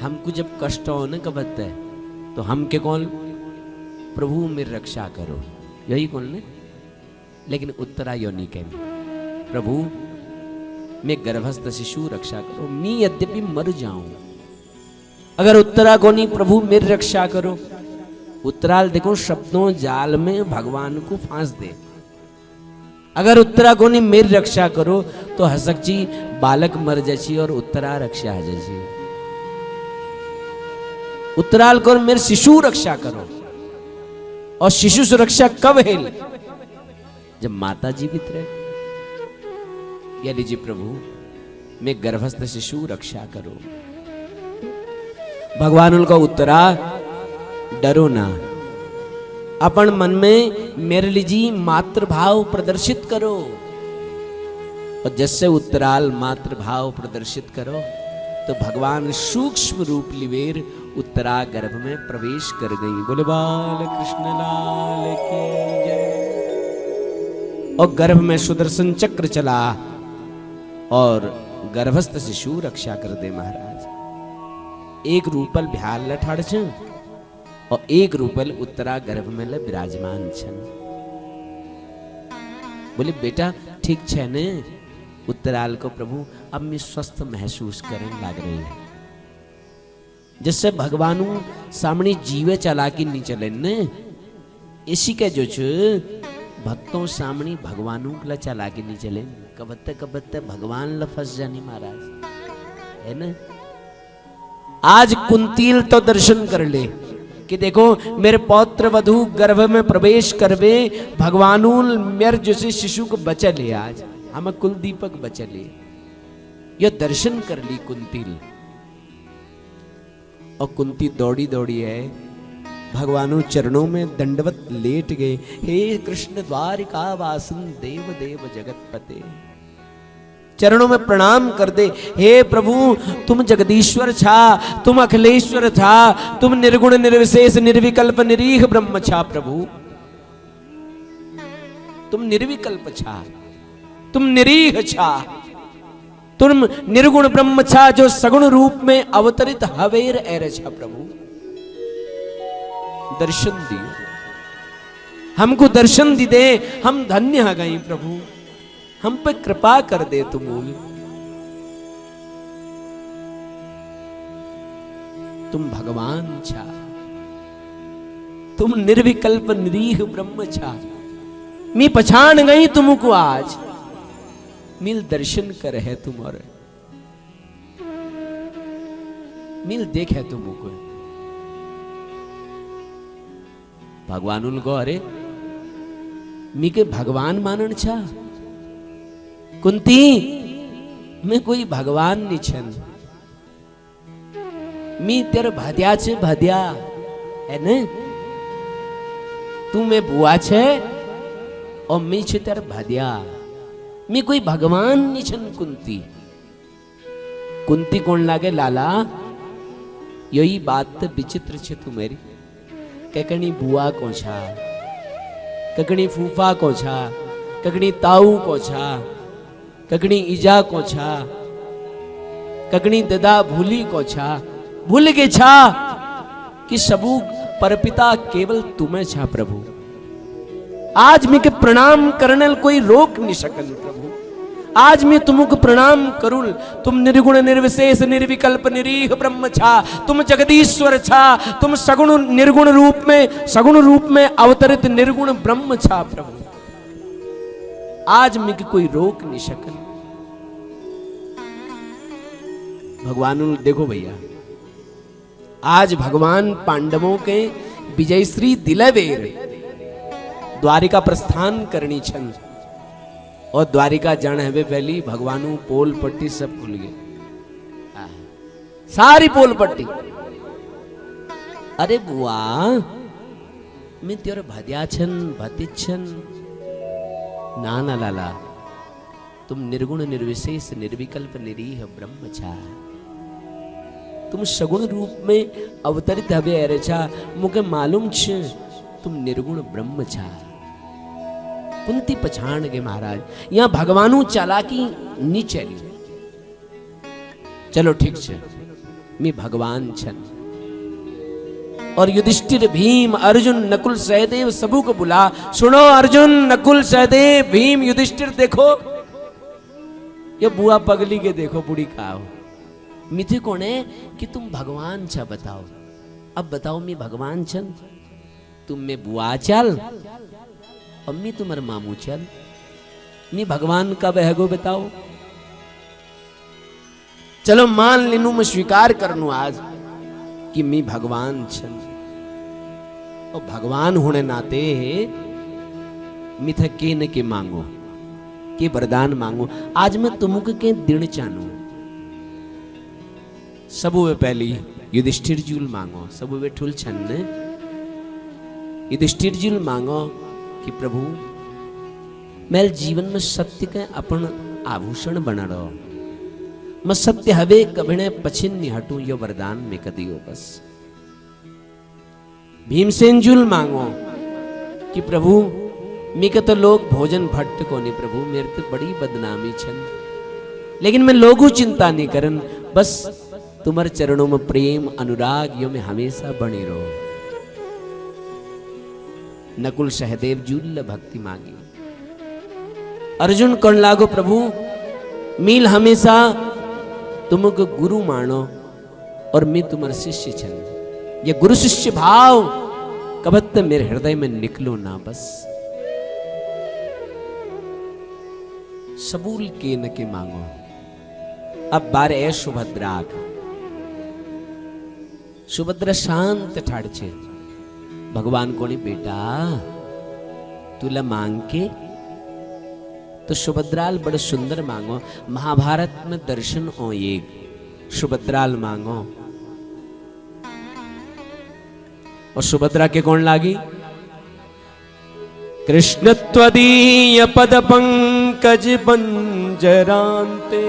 हमको जब कष्ट हो न कबत है तो हम के कौन प्रभु मेरी रक्षा करो यही कौन ने। लेकिन उत्तरा यो नहीं कहनी प्रभु मैं गर्भस्थ शिशु रक्षा करो मी यद्यपि मर जाऊं। अगर उत्तरा को नहीं प्रभु मेरी रक्षा करो। उत्तराल देखो शब्दों जाल में भगवान को फांस दे। अगर उत्तरा को नहीं मेरी रक्षा करो तो हसक जी बालक मर जाची और उत्तरा रक्षा आ जाची। उत्तराल को मेरे शिशु रक्षा करो। और शिशु सुरक्षा कब है जब माता जीवित रहे। या लीजिए प्रभु मैं गर्भस्थ शिशु रक्षा करो। भगवान उनका उत्तरा डरो ना अपन मन में मेरे लीजिए मातृभाव प्रदर्शित करो। और जैसे उत्तराल मातृभाव प्रदर्शित करो तो भगवान सूक्ष्म रूप लिवेर उत्तरा गर्भ में प्रवेश कर गई। बोले बाल कृष्ण लाल की जय। और गर्भ में सुदर्शन चक्र चला और गर्भस्थ शिशु रक्षा कर दे महाराज। एक रूपल भ्याल लठाड़ छ और एक रूपल उत्तरा गर्भ में विराजमान छन। बोले बेटा ठीक छे ने। उत्तराल को प्रभु अब मैं स्वस्थ महसूस करने लग रही है। जिससे भगवान सामने जीवे चला के नहीं चले ने। इसी के जो भक्तों सामने भगवानों के लिए चला के नहीं चले। कबत्ते भगवान ल फंस जानी महाराज है ना। आज कुंतील तो दर्शन कर ले कि देखो मेरे पौत्र वधु गर्भ में प्रवेश करवे भगवानू मेरे जैसे शिशु को बचले। आज हम कुल दीपक बचले ये दर्शन कर ली कुंतील। और कुंती दौड़ी दौड़ी है भगवानों चरणों में दंडवत लेट गए। हे कृष्ण द्वारिका वासन देव देव जगतपते। चरणों में प्रणाम कर दे। हे प्रभु तुम जगदीश्वर छा तुम अखिलेश्वर छा तुम निर्गुण निर्विशेष निर्विकल्प निरीह ब्रह्म छा। प्रभु तुम निर्विकल्प छा तुम निरीह छा तुम निर्गुण ब्रह्म छा जो सगुण रूप में अवतरित हवेर एर छा। प्रभु दर्शन दी हमको दर्शन दी दे हम धन्य हो गए। प्रभु हम पे कृपा कर दे तुम। तुम भगवान छा तुम निर्विकल्प निरीह ब्रह्म छा। मैं पहचान गई तुमको आज मिल दर्शन कर है तुम और मिल देख है तुमको। भगवान उनको अरे मी के भगवान मानन छा। कुंती मैं कोई भगवान नहीं छन मी तेरे भद्या छे भद्या है ने। तू मैं बुआ छे और मी छे तेरे भद्या मी कोई भगवान नहीं छन। कुंती कुंती कौन लागे लाला यही बात विचित्र छे तुम्हारी। ककनी बुआ को छा ककनी फूफा को छा ककनी ताऊ को छा ककनी ईजा को छा ककनी ददा भूली को छा भूल के छा कि सबू परपिता केवल तुम्हें छा। प्रभु आज मैं के प्रणाम करने कोई रोक नहीं सकन। प्रभु आज मैं तुमको प्रणाम करूं। तुम निर्गुण निर्विशेष निर्विकल्प निरीह ब्रह्म छा तुम जगदीश्वर छा तुम सगुण निर्गुण रूप में सगुण रूप में अवतरित निर्गुण ब्रह्म छा। प्रभु आज मैं कोई रोक नहीं सकन। भगवान देखो भैया आज भगवान पांडवों के विजयश्री दिलवेर द्वारिका प्रस्थान करनी छन। और द्वारिका जाने हवे पहली भगवानू पोल पट्टी सब खुल गए सारी पोल पट्टी। अरे बुआ मैं तेरे भद्या छन भतिज छन। ना ना लाला तुम निर्गुण निर्विशेष निर्विकल्प निरीह ब्रह्म छा। तुम सगुण रूप में अवतरित हवे अरे छा। मुझे मालूम छ तुम निर्गुण ब्रह्म छा। कुंती पछाण गए महाराज यहां भगवानू चालाकी नी चली। चलो ठीक है मी भगवान छन। और युधिष्ठिर भीम अर्जुन नकुल सहदेव सबू को बुला, सुनो अर्जुन नकुल सहदेव भीम युधिष्ठिर देखो, ये बुआ पगली के देखो बुढ़ी खाओ, मिथे कौन है कि तुम भगवान छा बताओ। अब बताओ मी भगवान छन, तुम में बुआ चल अम्मी तुम्हारे मामू चल, मी भगवान कब है गो बताओ। चलो मान लेनू मैं स्वीकार करनू आज कि मी भगवान छन, और भगवान होने नाते मिथ के न के मांगो के वरदान मांगो। आज मैं तुमको के दिन चानू, सबू वे पहली युधिष्ठिर जूल मांगो, सबू वे ठुल छन युधिष्ठिर जूल मांगो कि प्रभु मैं जीवन में सत्य के अपन आभूषण बना रहो, मैं सत्य हवे कभी पछिन नहीं हटू, यो वरदान में कदियो बस। भीमसेन जूल मांगो कि प्रभु मी के तो लोग भोजन भट्ट को नहीं प्रभु, मेरे तो बड़ी बदनामी छन, लेकिन मैं लोगों चिंता नहीं करन, बस तुम्हारे चरणों में प्रेम अनुराग यो में हमेशा बने रहो। नकुल सहदेव जूल भक्ति मांगी। अर्जुन कौन लागो प्रभु मील हमेशा तुमको गुरु मानो और मैं तुम्हारा शिष्य छन, ये गुरु शिष्य भाव कबत मेरे हृदय में निकलो ना बस। सबूल के न के मांगो। अब बार है सुभद्रा का। सुभद्रा शांत ठाड़ छे, भगवान कोनी बेटा तुला मांग के, तो सुभद्राल बड़ा सुंदर मांगो। महाभारत में दर्शन ओ एक सुभद्राल मांगो, और सुभद्रा के कौन लागी? कृष्ण त्वदीय पद पंकज पंजरांते,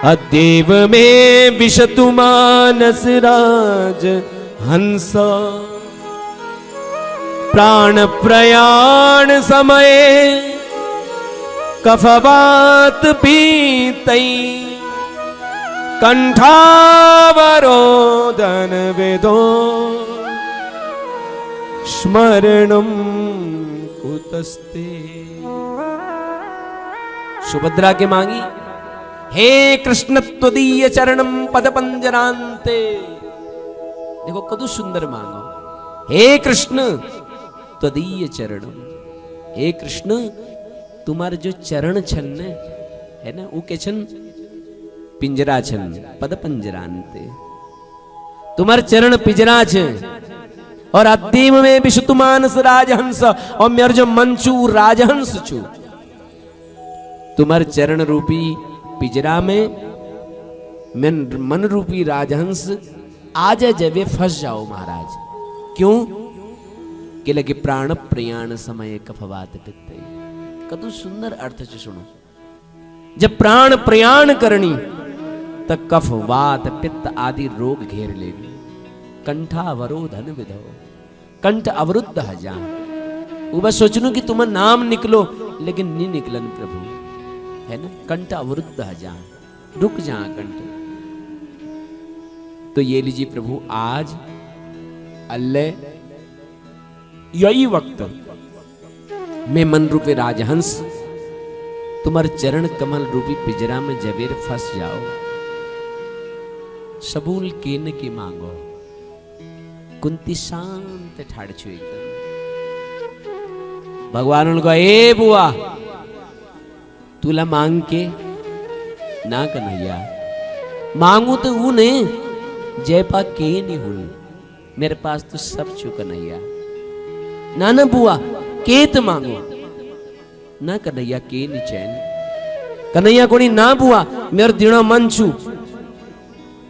अद्यैव में विशतु मानस राज हंसा, प्राण प्रयाण समय कफवात पीतई, कंठावरोधन वेदो स्मरणम कुतस्ते। सुभद्रा के मांगी, हे कृष्ण त्वदीय चरणम पद पंजरांते। देखो कदू सुंदर मांगो, हे कृष्ण त्वदीय चरणम, हे कृष्ण तुम्हारे जो चरण छन है ना वो के छन पिंजरा छन, पद पंजरांते, तुम्हारे चरण पिंजरा छे। और अद्यम में विशुतुमानस राजहंस, और मेरे जो मंचू राजहंस छू, तुम्हारे चरण रूपी पिंजरा में मैं मन रूपी राजहंस आज जब फंस जाओ महाराज। क्यों? कि लगे प्राण प्रयाण समय कफवात पित्त। कदू सुंदर अर्थ से सुनो, जब प्राण प्रयाण करनी तब कफ वात पित्त आदि रोग घेर लेगी। कंठावरोधन विधो, कंठ अवरुद्ध हजा। वो बस सोचनू कि तुम्हारा नाम निकलो, लेकिन नहीं निकलन प्रभु, है ना। कंठ अवरुद्ध हजा, रुक जा कंठ। तो ये लीजिए प्रभु आज अल्लाह यही वक्त मैं मन रूपी राजहंस तुम्हारे चरण कमल रूपी पिंजरा में जबेर फंस जाओ। सबूल केन की मांगो। कुंती शांत ठाड़ छो एकदम। भगवान उनको ए बुआ तुला मांग के ना कन्हैया, मांगू तो वो नहीं जयपा के नहीं हुई, मेरे पास तो सब छू कन्हैया। ना ना बुआ के तो मांगो ना कन्हैया, के नहीं चैन कन्हैया कोनी ना बुआ मेरे दिनो मन छू,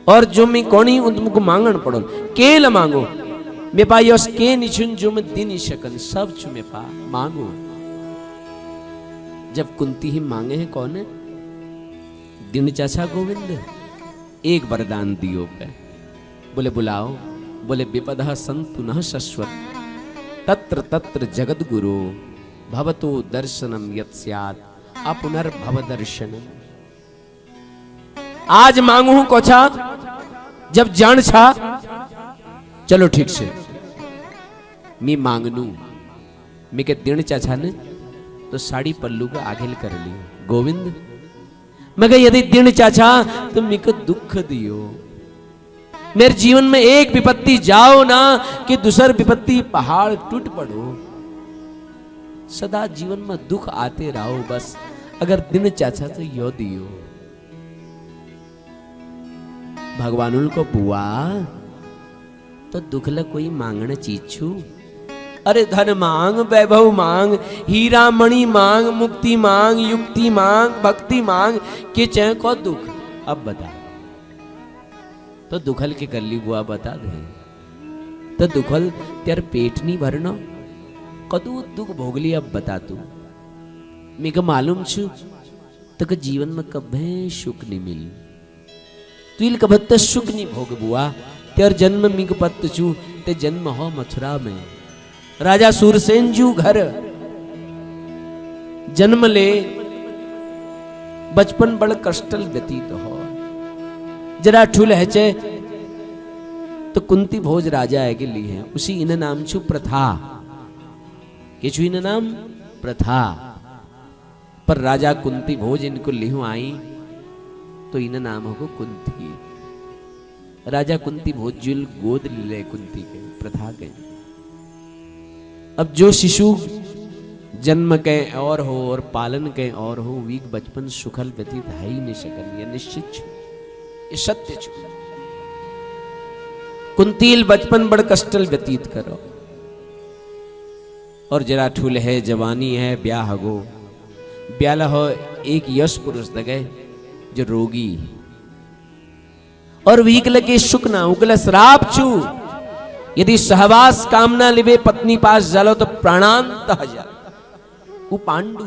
और जो मैं कोनी उन तुमको मांगन पड़ो के ल मांगो। मे पा यस के निछुन जो मैं दिन ही शकन सब छु मे पा मांगो। जब कुंती ही मांगे हैं कौन है? दिन चाचा गोविंद एक वरदान दियो पे। बोले बुलाओ, बोले विपदा संतु न शश्वत तत्र तत्र जगद गुरु भवतो दर्शनम यत् स्यात् अपुनर्भव दर्शनम। आज मांगू हूं कोछा जब जान छा चलो ठीक से मी मांगनू मी के दिन चाचा ने तो साड़ी पल्लू का आगे कर ली गोविंद मैं यदि दिन चाचा तो मी को दुख दियो मेरे जीवन में एक विपत्ति जाओ ना कि दूसर विपत्ति पहाड़ टूट पड़ो सदा जीवन में दुख आते रहो बस अगर दिन चाचा तो यो दियो भगवानुल को बुआ तो दुखला कोई मांगना चीज छू अरे धन मांग वैभव मांग हीरा मणि मांग मुक्ति मांग युक्ति मांग भक्ति मांग के चाहे को दुख अब बता तो दुखल के गली बुआ बता दे तो दुखल तेर पेट नहीं भरना कदू दुख भोगली अब बता तू मेरे मालूम छु तो जीवन में कभी सुख नहीं मिल तू इल कभत्त सुख नहीं भोग बुआ तेर जन्म मिग पत्त चू ते जन्म हो मथुरा में राजा सूरसेन जू घर जन्म ले बचपन बड़ कष्टल व्यतीत हो जरा ठुल है तो कुंती भोज राजा है के लिए है उसी इन नाम छु प्रथा के छु इन नाम प्रथा पर राजा कुंती भोज इनको लिहु आई तो इन नाम हो कुंती राजा कुंती भोजुल गोद ले कुंती के प्रथा के अब जो शिशु जन्म के और हो और पालन के और हो वीक बचपन सुखल व्यतीत है ही नहीं सकल यह निश्चित छु ये सत्य छु कुंतील बचपन बड़ कष्टल व्यतीत करो और जरा ठुल है जवानी है ब्याह गो ब्याला हो एक यश पुरुष दगे जो रोगी और वीक लगे सुख ना उगल श्राप छू यदि सहवास कामना लिवे पत्नी पास जालो तो प्राणांत हजार वो पांडु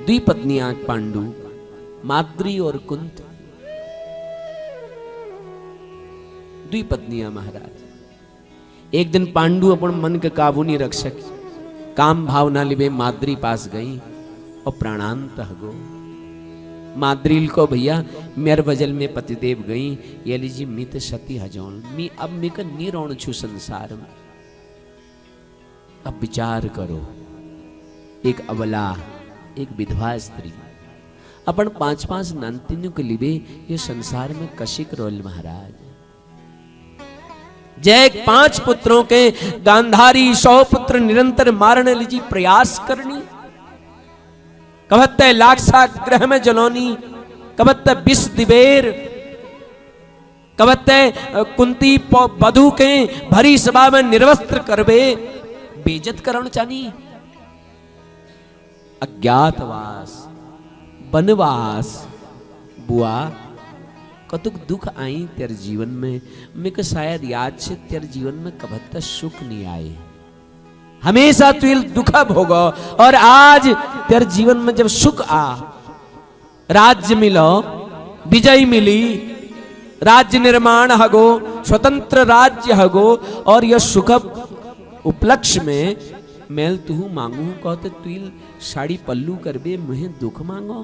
द्वि पत्नियां पांडु माद्री और कुंत द्वि पत्नियां महाराज एक दिन पांडु अपन मन के काबू नहीं रख सके काम भाव ना लिवे माद्री पास गई और प्राणांत हगो माद्रील को भैया मेर वजल में पतिदेव गई ये लीजिए मित सती हजौल मी अब मी का निरोण छु संसार में अब विचार करो एक अबला एक विधवा स्त्री अपन 5-5 नंतिनों के लिए ये संसार में कशिक रोल महाराज जय 5 पुत्रों के गांधारी 100 पुत्र निरंतर मारने लीजिए प्रयास करनी कबत्ते लाक्षा ग्रह में जलौनी कबत्ते विष दिबेर कबत्ते कुंती बधु के भरी सभा में निर्वस्त्र करबे बेजत करण चानी अज्ञातवास वनवास बुआ कतुक दुख आई तेरे जीवन में मेरे शायद याद से तेरे जीवन में कबत्ता सुख नहीं आए हमेशा तू दुख भोगो और आज तेरे जीवन में जब सुख आ राज्य मिलो विजय मिली राज्य निर्माण हगो स्वतंत्र राज्य हगो और यह सुख उपलक्ष्य में मेल तू मांगू कहते तू साड़ी पल्लू करबे मुहे दुख मांगो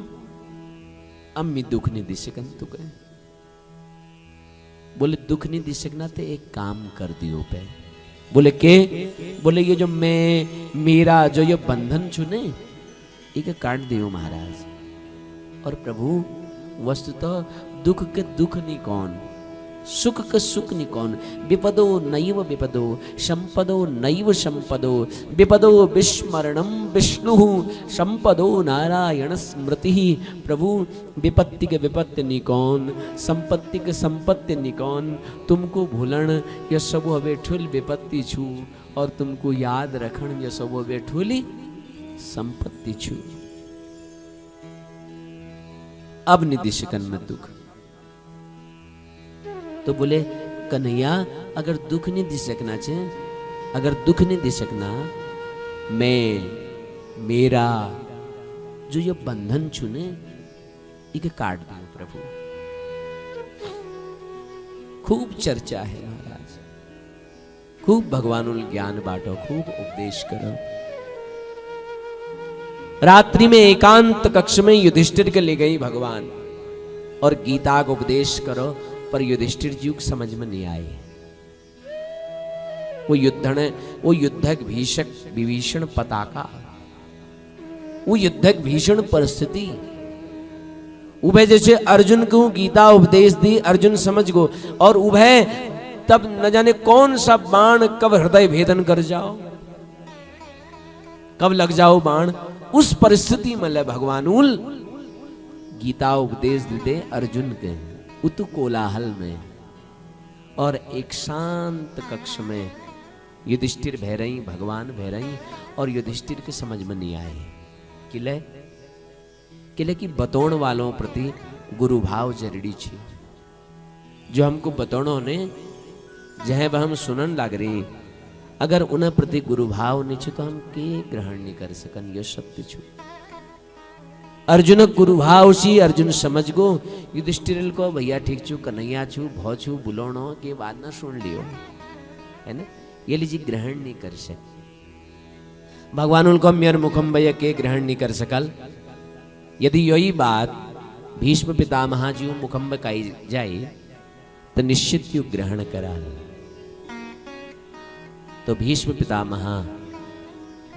अम्मी दुख नहीं दी सकन तू कहे बोले दुख नहीं दी सकना तो एक काम कर दियो पे बोले के बोले ये जो मैं मेरा जो ये बंधन चुने एक काट दियो महाराज और प्रभु वस्तुतः दुख के दुख नहीं कौन सुख के सुख नहीं कौन विपदो नैव विपदो संपदो नैव संपदो विपदो विस्मरणम विष्णु संपदो नारायण स्मृति प्रभु विपत्ति के विपत्ति नहीं कौन संपत्ति के संपत्ति नहीं कौन तुमको भूलन यह सब हवे ठुल विपत्ति छू और तुमको याद रखन यह सब हवे ठुली संपत्ति छू अब निदिशकन में दुख तो बोले कन्हैया अगर दुख नहीं दे सकना चाहिए अगर दुख नहीं दे सकना मैं मेरा जो ये बंधन चुने इके काट दूं प्रभु खूब चर्चा है महाराज खूब भगवानुल ज्ञान बांटो खूब उपदेश करो रात्रि में एकांत कक्ष में युधिष्ठिर के ले गई भगवान और गीता का उपदेश करो, पर युधिष्ठिर जी को समझ में नहीं आए। वो युद्धक भीषक विभीषण पताका, वो युद्धक भीषण परिस्थिति, उभय जैसे अर्जुन को गीता उपदेश दी, अर्जुन समझ गो, और उभय तब न जाने कौन सा बाण कब हृदय भेदन कर जाओ, कब लग जाओ बाण। उस परिस्थिति में ले भगवान उल गीता उपदेश दे अर्जुन के उत कोलाहल में, और एक शांत कक्ष में युधिष्ठिर भय रही, भगवान भय रही, और युधिष्ठिर के समझ में नहीं आए। किले की बतौण वालों प्रति गुरु भाव जरूरी छे। जो हमको बतौणो ने जह हम सुनन लाग रही, अगर उन्हें प्रति गुरु भाव नहीं छे तो हम के ग्रहण नहीं कर सकन। ये सत्य छो। अर्जुन गुरु भाव सी, अर्जुन समझ गो। युधिष्ठिर को भैया ठीक छू, कन्हैया छू, भौ छू, बुलोणो के बाद ना सुन लियो, है ना, ये लीजिए ग्रहण नहीं कर सक। भगवान उनको मेर मुखम भैया के ग्रहण नहीं कर सकल। यदि यही बात भीष्म पितामह जी मुखम कही जाए तो निश्चित यु ग्रहण करा। तो भीष्म पितामह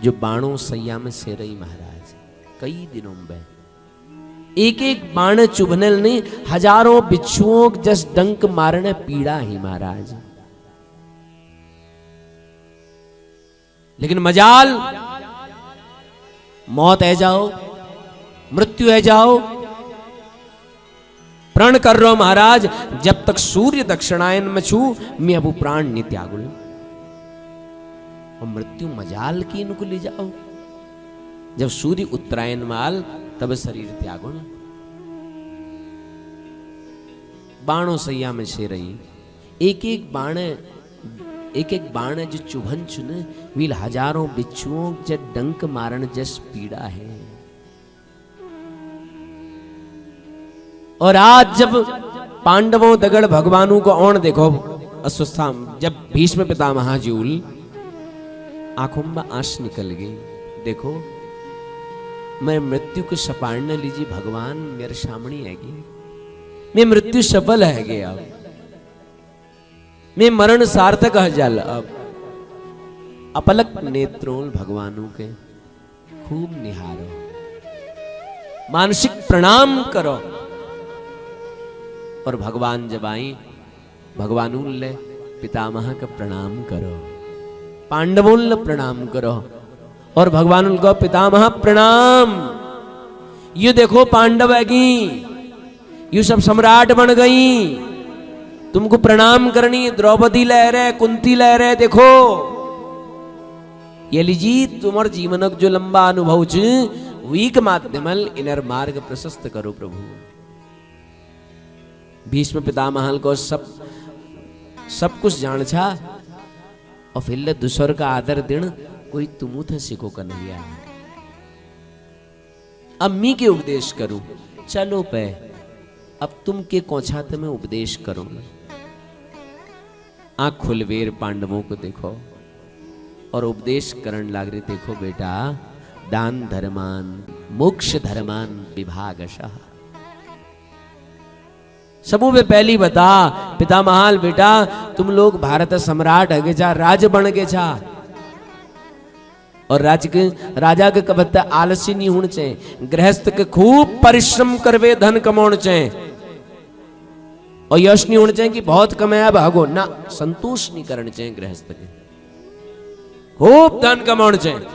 जो बाणों सैया में से रही महाराज कई दिनों में एक एक बाण चुभने नहीं, हजारों बिच्छुओं जस डंक मारने पीड़ा ही महाराज। लेकिन मजाल मौत है जाओ, मृत्यु है जाओ, प्रण कर रो महाराज, जब तक सूर्य दक्षिणायन में छू मैं अब प्राण नहीं त्यागुल। और मृत्यु मजाल की इनको ले जाओ, जब सूर्य उत्तरायण माल तब शरीर त्यागुल। बाणों सैया में से रही, एक एक बाण जो चुभन चुन वील हजारों बिच्छुओं जब डंक मारण जस पीड़ा है। और आज जब पांडवों दगड़ भगवानों को ओण देखो अस्वस्था, जब भीष्म पितामह जूल आंखों में आंस निकल गई। देखो मैं मृत्यु को सपाड़ने लीजिए, भगवान मेरे सामने आएगी, मैं मृत्यु सफल है गया, अब मैं मरण सार्थक जल। अब अपलक नेत्रों भगवानों के खूब निहारो, मानसिक प्रणाम करो। और भगवान जब आई, भगवानुल्ले पितामह का प्रणाम करो, पांडवोल्ल प्रणाम करो। और भगवान उनको पितामह प्रणाम। ये देखो पांडव हैगी, ये सब सम्राट बन गई, तुमको प्रणाम करनी। द्रौपदी लह रहे, कुंती लह रहे, देखो ये लीजिए तुम्हारे जीवन जो लंबा अनुभव वीक माध्यमल इनर मार्ग प्रशस्त करो प्रभु। भीष्म पितामह को सब कुछ जान छा, और फिर दूसर का आदर दिन कोई तुमू थे सिको कन्हैया। अम्मी के उपदेश करूं, चलो पे अब तुम के कौछा मैं उपदेश करूं। आंख खुलवेर पांडवों को देखो और उपदेश करण लाग रहे। देखो बेटा, दान धर्मान मोक्ष धर्मान विभागशः। सबों में पहली बता पितामहाल, बेटा तुम लोग भारत सम्राट है जा, राज बन गए जा। और राजा के कबत्ता आलसी नहीं होने चाहिए, गृहस्थ के खूब परिश्रम करवे धन कमाने चाहिए। और यश नहीं होना चाहिए कि बहुत कमाया भागो ना, संतोष नहीं करना चाहिए गृहस्थ के, खूब धन कमाना चाहिए।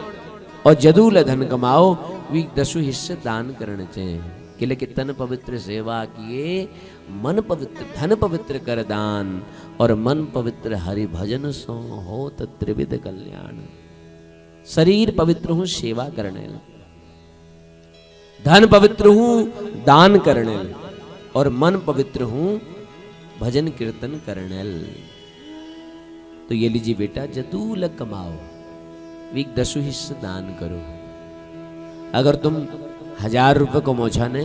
और जदूल धन कमाओ वी 10 हिस्से दान करने चाहिए। किले के तन पवित्र सेवा किए, मन पवित्र धन पवित्र कर दान, और मन पवित्र हरि भजन सो हो त्रिविध कल्याण। शरीर पवित्र हूं सेवा करने, धन पवित्र हूं दान करने, और मन पवित्र हूं भजन कीर्तन करने। तो ये लीजिए बेटा, जदूल कमाओ वीक 10 हिस्से दान करो। अगर तुम 1000 रुपये कमोछा ने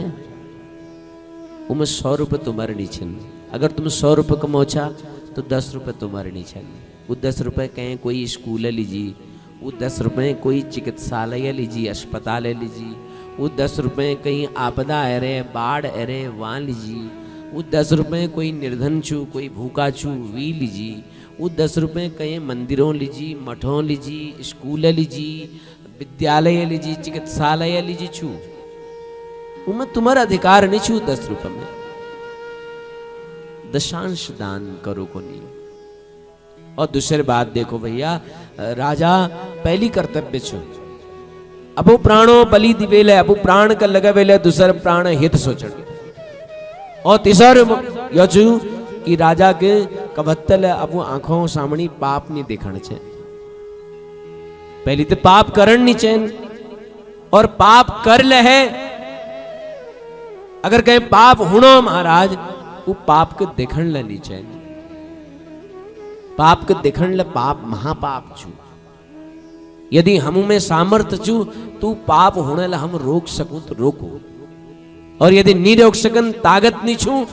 उमें 100 रुपये तुम्हारे नीचे। अगर तुम 100 रुपये कमोछा तो 10 रुपये तुम्हारे नीचे। वो 10 रुपये कहें कोई स्कूल लीजिए, वो 10 रुपये कोई चिकित्सालय लीजिए, अस्पताल लीजिए, वो 10 रुपये कहीं आपदा है रे, बाढ़ है रे, वहाँ लीजिए। वो 10 रुपये कोई निर्धन छू, कोई भूखा छू, वी लीजी। वो 10 रुपये कहीं मंदिरों लीजी, मठों लीजी, स्कूल लीजी, विद्यालय लीजी, चिकित्सालय लीजी छू। वो मैं तुम्हारा अधिकार नहीं छू 10 रुपये में। दशांश दान करो को नहीं। और दूसरी बात देखो भैया, राजा पहली कर्तव्य छो, अब वो प्राणों बलि दिवेले, अब वो प्राण का लगा वेले, दूसर प्राण हित सोचण। और तीसर यचु कि राजा के कवत्तल अब वो आंखों सामने पाप नहीं देखण छे। पहली तो पाप करण नहीं चैन, और पाप कर ले है। अगर कहीं पाप हुणो महाराज, वो पाप के देखण ले नहीं चैन। पाप के देखण ले पाप महापाप छू। यदि हम में सामर्थ्य छू तू पाप होने ला हम रोक सकूं तो रोको, और यदि नहीं रोक सकन, ताकत नहीं छू,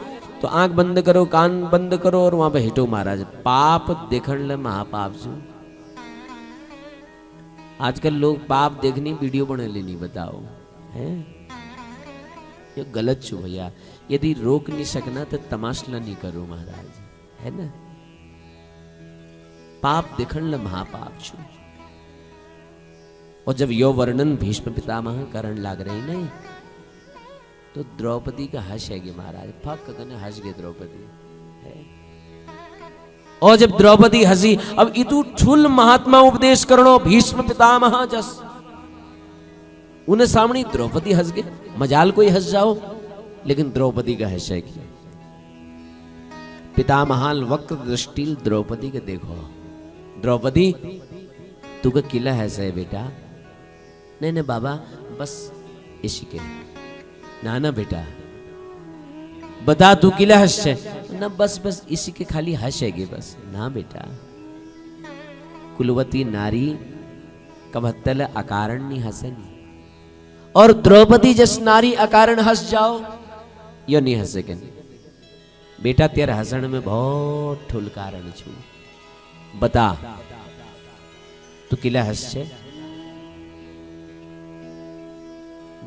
तो आंख बंद करो, कान बंद करो और वहां पे हिटो महाराज। पाप देखण ले महापाप छू। आजकल लोग पाप देखनी वीडियो बने लेनी, बताओ है ये गलत छू भैया। यदि रोक नहीं सकना तो तमाशला नहीं करो महाराज, है ना। पाप देखण ले महापाप छू। और जब यो वर्णन भीष्म पितामह करण लाग रही नहीं, तो द्रौपदी का हंस है महाराज, फक कने हंस गए द्रौपदी है। और जब द्रौपदी हंसी, अब इतु ठुल महात्मा उपदेश करणो भीष्म पितामह जस, उन्हें सामने द्रौपदी हंस गए। मजाल कोई हंस जाओ, लेकिन द्रौपदी का हंस है कि पितामहाल वक्र दृष्टि द्रौपदी के देखो। द्रौपदी तू का किला है सही बेटा? नहीं नहीं बाबा, बस इसी के ना ना बेटा, बता तू किला हंस ना, बस बस इसी के खाली हंसेगी बस ना बेटा। कुलवती नारी कवत्तल अकारण नहीं हंसेगी, और द्रौपदी जस नारी अकारण हंस जाओ, यो नहीं हंसेगे बेटा। तेरे हंसण में बहुत ठुल कारण छू, बता तू किला हंस छे?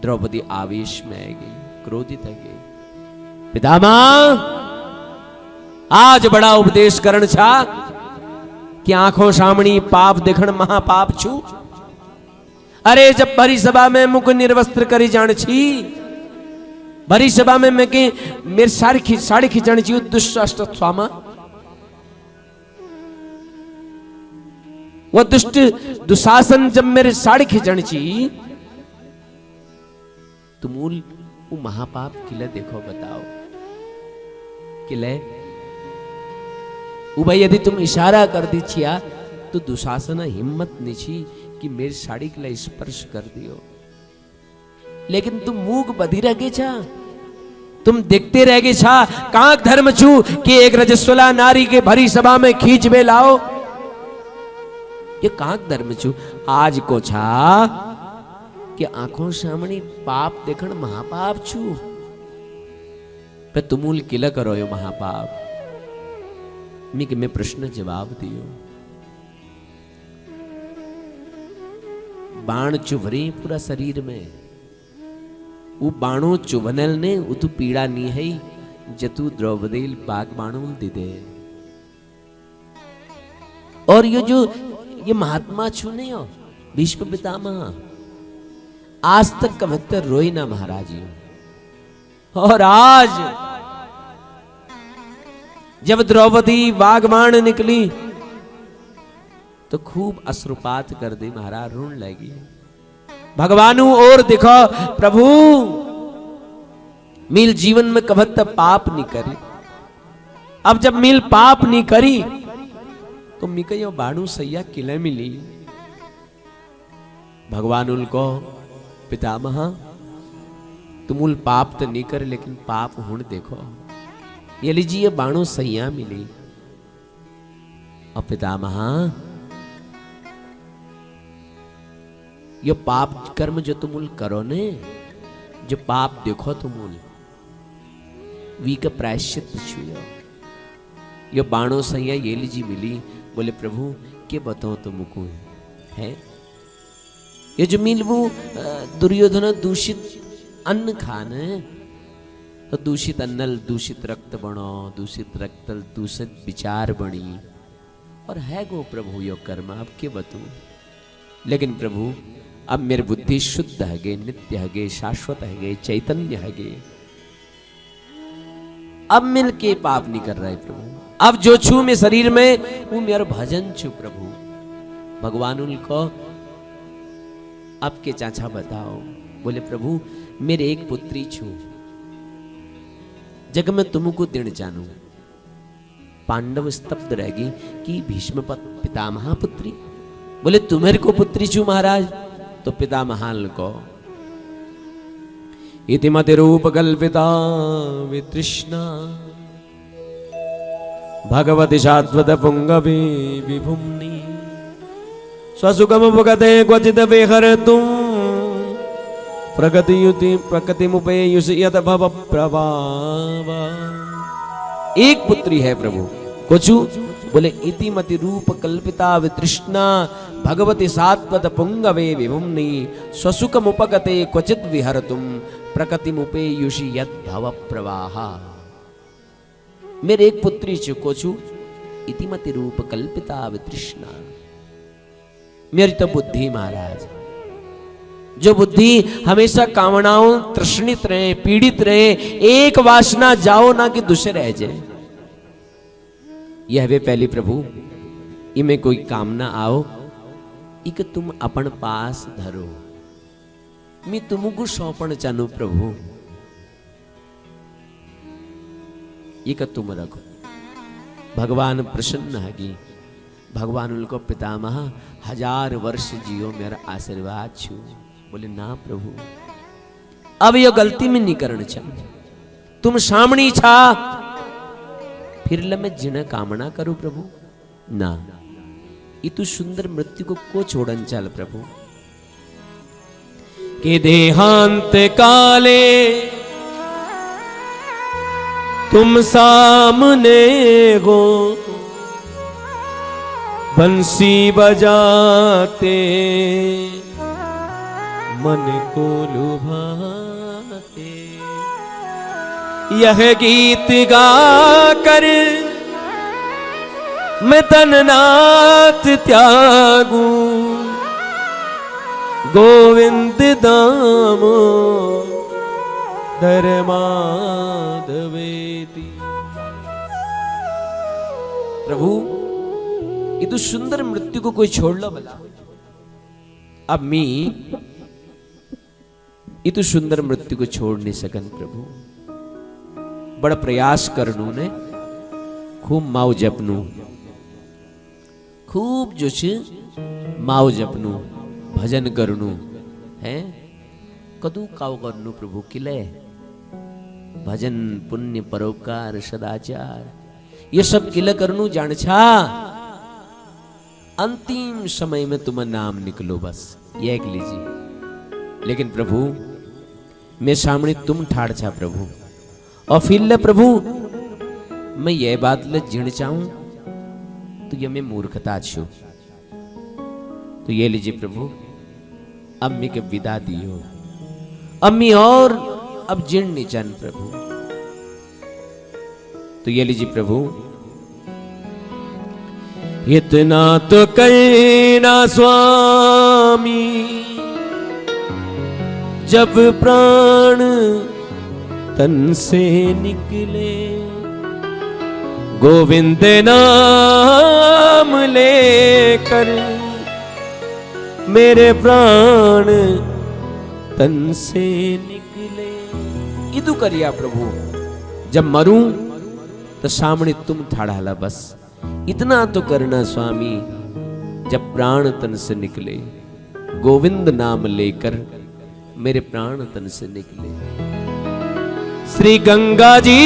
द्रौपदी आवेश में आ गई, क्रोधित है गई। पितामह आज बड़ा उपदेश करण छा कि आंखों सामनी पाप देखण महापाप छू। अरे जब भरी सभा में मुख निर्वस्त्र करी जान छी, भरी सभा में मैं के मेरे साड़ी खिंचण छी दुष्ट स्वामा। वो दुष्ट दुशासन जब मेरे साड़ी खिंचण छी, तुमूल वो महापाप किले देखो, बताओ किले वो भाई। यदि तुम इशारा कर दी छिया तो दुशासन हिम्मत नहीं छी कि मेरी साड़ी के लिए स्पर्श कर दियो, लेकिन तुम मूक बधी रह गए छा, तुम देखते रह गए छा। कांक धर्म छू कि एक रजस्वला नारी के भरी सभा में खींच वे लाओ, ये कांक धर्म छू। आज को छा कि आंखों सामने पाप देखण महापाप छू, पे तुमूल किला करो यो महापाप। मैं प्रश्न जवाब दियो। बाण चुभरी पूरा शरीर में, वो बाणों चुभनल ने वो तो पीड़ा नहीं है जतु द्रौपदी बाग बाणुल दीदे। और ये महात्मा छू नहीं हो भीष्म पितामह, आज तक कविता रोई ना महाराज जी। और आज जब द्रौपदी बागबाण निकली तो खूब अश्रुपात कर दी महाराज, रोने लगी। भगवानु और दिखो प्रभु, मिल जीवन में कभत पाप नहीं करी। अब जब मिल पाप नहीं करी तो मिकयो बाणु सैया किले मिली। भगवान उनको पितामह तुमुल पाप तो नहीं करे, लेकिन पाप हुण देखो, ये लीजिए बाणु सैया मिली। और पितामह ये पाप कर्म जो तुमुल करो ने, जो पाप देखो तुमुल वी का प्रायश्चित छुयो। ये बाणो सैया ये लीजिए मिली। बोले प्रभु के बताओ तुमको है ये जो मिल वो दुर्योधन दूषित अन्न खाने, तो दूषित अन्नल दूषित रक्त बनो, दूषित रक्त दूषित विचार बनी। और है गो प्रभु यो कर्म अब के बतू। लेकिन प्रभु अब मेरी बुद्धि शुद्ध है गे, नित्य है गे, शाश्वत है गे, चैतन्य है गे। अब मिल के पाप नहीं कर रहे प्रभु। अब जो छू में शरीर में वो मेरा भजन छू प्रभु। भगवान उनको अब के चाचा बताओ। बोले प्रभु मेरे एक पुत्री छू, जग में तुमको दिन जानू। पांडव स्तब्ध रहेगी कि भीष्म पितामह पुत्री। बोले तुम्हारे को पुत्री छू महाराज। तो पितामहाल को इतिमति रूप कल्पिता वितृष्णा भगवती शाश्वत पुंगवी विभुम्नि स्वसुखम उपगते क्वचित विहर्तुं प्रगतियुति प्रकृतिमुपेयुषि यत भव प्रभाव। एक पुत्री है प्रभु कोचु। बोले इतिमति रूप कल्पिता वितृष्णा भगवती सात्वत पुंगवे विभुम्नि स्वसुखम उपगते क्वचित विहर्तुं प्रकृतिमुपेयुषि यत भव प्रवाह। मेरे एक पुत्री कोचु इतिमति रूप कल्पिता वितृष्णा। मेरी तो बुद्धि महाराज, जो बुद्धि हमेशा कामनाओं तृष्णित रहे, पीड़ित रहे, एक वासना जाओ ना कि दूसरे रह जाए। यह वे पहली प्रभु इमें कोई कामना आओ इक तुम अपन पास धरो। मैं तुमको सौंपण चाहूं प्रभु, इक तुम रखो। भगवान प्रसन्न है। भगवान उनको पितामह 1000 वर्ष जियो मेरा आशीर्वाद छू। बोले ना प्रभु अब ये गलती में नहीं करना चाहिए। तुम सामणी छा फिर मैं जिन कामना करूं प्रभु ना। इतु सुंदर मृत्यु को छोड़न चल प्रभु। के देहांत काले तुम सामने हो, बंसी बजाते मन को लुभाते। यह गीत गाकर मैं तननाथ त्यागू, गोविंद दामो धर्माधवेति। प्रभु ये तो सुंदर मृत्यु को कोई छोड़ लो भला। अब मैं ये तो सुंदर मृत्यु को छोड़ नहीं सकन प्रभु। बड़ा प्रयास करनू ने, खूब माव जपनू, खूब जो माव जपनू, भजन करनू है। कदू काव करनू प्रभु किले भजन पुण्य परोपकार सदाचार ये सब किले करनू जान छा। अंतिम समय में तुम नाम निकलो बस ये एक लीजिए। लेकिन प्रभु मैं सामने तुम ठाड़ छा प्रभु। और फिर ले प्रभु मैं ये बात ले जिण चाहूं तो ये मैं मूर्खता छू। तो ये लीजिए प्रभु अम्मी के विदा दियो। अम्मी और अब जिण नहीं चाहन प्रभु। तो ये लीजिए प्रभु इतना तो करना स्वामी जब प्राण तन से निकले, गोविंद नाम लेकर मेरे प्राण तन से निकले। इदु करिया प्रभु जब मरूं तो सामने तुम ठाड़ा बस। इतना तो करना स्वामी जब प्राण तन से निकले, गोविंद नाम लेकर मेरे प्राण तन से निकले। श्री गंगा जी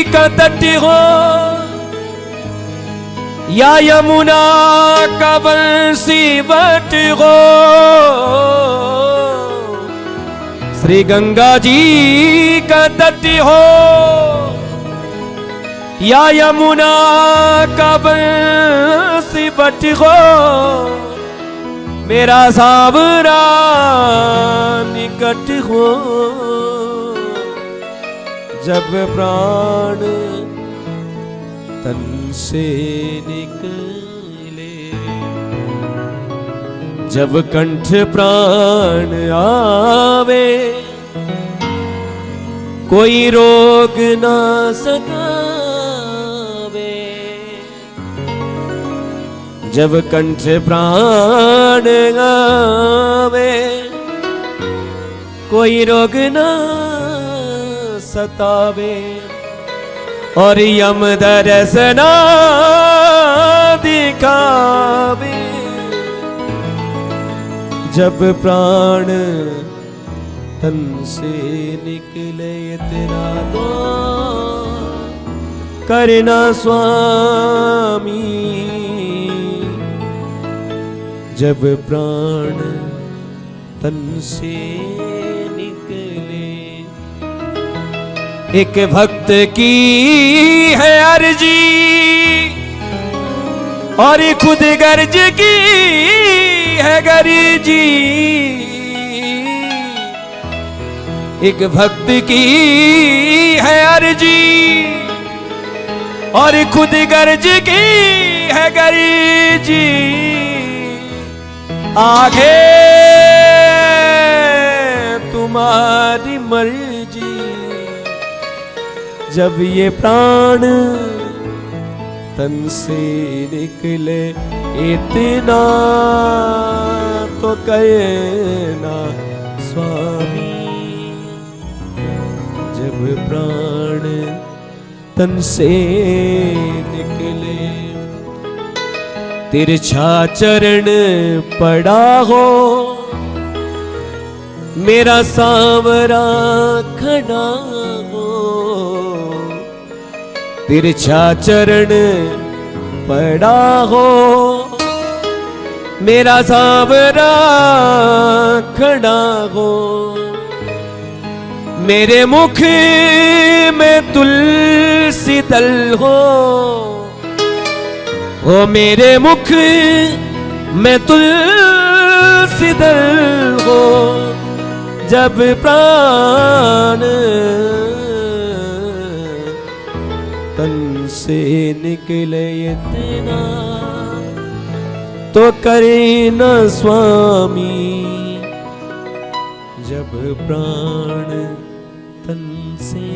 का तट हो या यमुना का बंसी बट हो, श्री गंगा जी का तट हो या यमुना का बंसी बट हो, मेरा सावरा निकट हो। जब प्राण तन से निकले, जब कंठ प्राण आवे, कोई रोग ना सतावे। जब कंठ प्राण आवे, कोई रोग ना सतावे। और यम दर्शना दिखावे, जब प्राण तन से निकले। तेरा दो करना स्वामी, जब प्राण तन से निकले। एक भक्त की है अर्जी और खुद गर्ज की है गर्जी। एक भक्त की है अर्जी और खुद गर्ज की है गर्जी। आगे तुम्हारी मर्जी, जब ये प्राण तन से निकले। इतना तो कहना स्वामी, जब प्राण तन से निकले। तिरछा चरण पड़ा हो, मेरा सांवरा खड़ा हो। तिरछा चरण पड़ा हो, मेरा सांवरा खड़ा हो। मेरे मुख में तुलसी दल हो, ओ मेरे मुख में तुलसी दल हो। जब प्राण तन से निकले इतना तो करे न स्वामी, जब प्राण तन से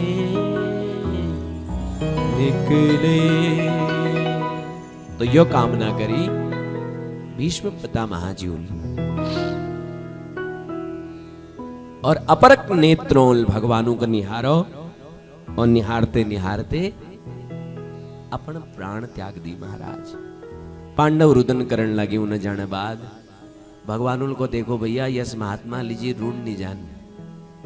निकले। तो यो कामना करी भीष्म पितामह जी और अपरक नेत्रोल भगवानों को निहारो। और निहारते निहारते अपन प्राण त्याग दी महाराज। पांडव रुदन करण लगे उन्हें जाने बाद भगवान को देखो भैया यस महात्मा लीजिए ऋण नहीं जान।